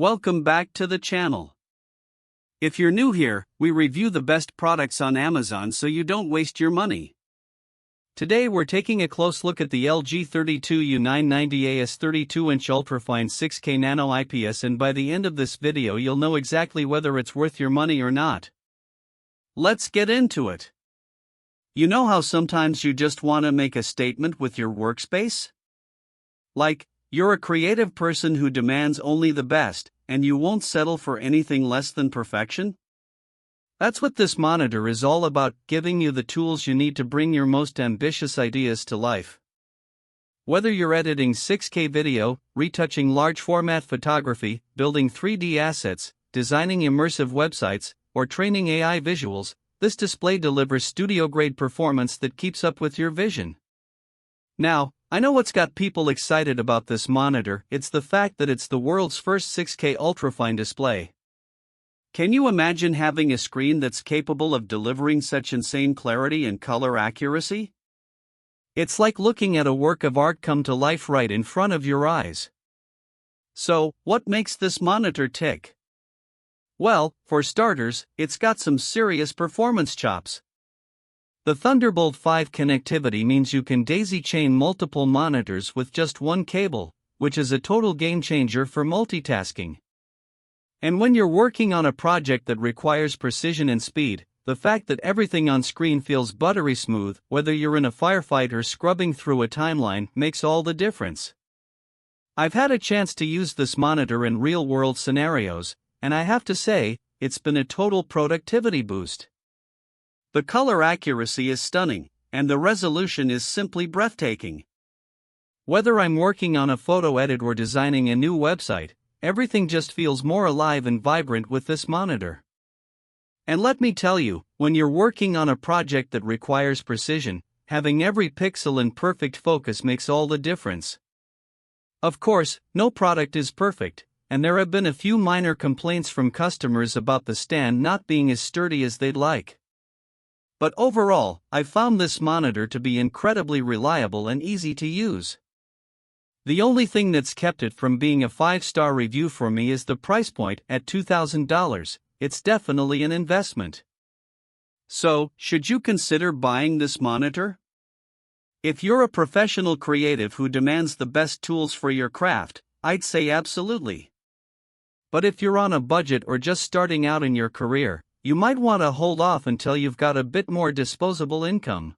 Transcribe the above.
Welcome back to the channel. If you're new here, we review the best products on Amazon so you don't waste your money. Today we're taking a close look at the LG 32U990AS 32-inch UltraFine 6K Nano IPS, and by the end of this video you'll know exactly whether it's worth your money or not. Let's get into it. You know how sometimes you just want to make a statement with your workspace? Like, you're a creative person who demands only the best, and you won't settle for anything less than perfection? That's what this monitor is all about, giving you the tools you need to bring your most ambitious ideas to life. Whether you're editing 6K video, retouching large format photography, building 3D assets, designing immersive websites, or training AI visuals, this display delivers studio-grade performance that keeps up with your vision. Now, I know what's got people excited about this monitor. It's the fact that it's the world's first 6K ultrafine display. Can you imagine having a screen that's capable of delivering such insane clarity and color accuracy? It's like looking at a work of art come to life right in front of your eyes. So, what makes this monitor tick? Well, for starters, it's got some serious performance chops. The Thunderbolt 5 connectivity means you can daisy-chain multiple monitors with just one cable, which is a total game-changer for multitasking. And when you're working on a project that requires precision and speed, the fact that everything on screen feels buttery smooth, whether you're in a firefight or scrubbing through a timeline, makes all the difference. I've had a chance to use this monitor in real-world scenarios, and I have to say, it's been a total productivity boost. The color accuracy is stunning, and the resolution is simply breathtaking. Whether I'm working on a photo edit or designing a new website, everything just feels more alive and vibrant with this monitor. And let me tell you, when you're working on a project that requires precision, having every pixel in perfect focus makes all the difference. Of course, no product is perfect, and there have been a few minor complaints from customers about the stand not being as sturdy as they'd like. But overall, I've found this monitor to be incredibly reliable and easy to use. The only thing that's kept it from being a 5-star review for me is the price point at $2,000. It's definitely an investment. So, should you consider buying this monitor? If you're a professional creative who demands the best tools for your craft, I'd say absolutely. But if you're on a budget or just starting out in your career, you might want to hold off until you've got a bit more disposable income.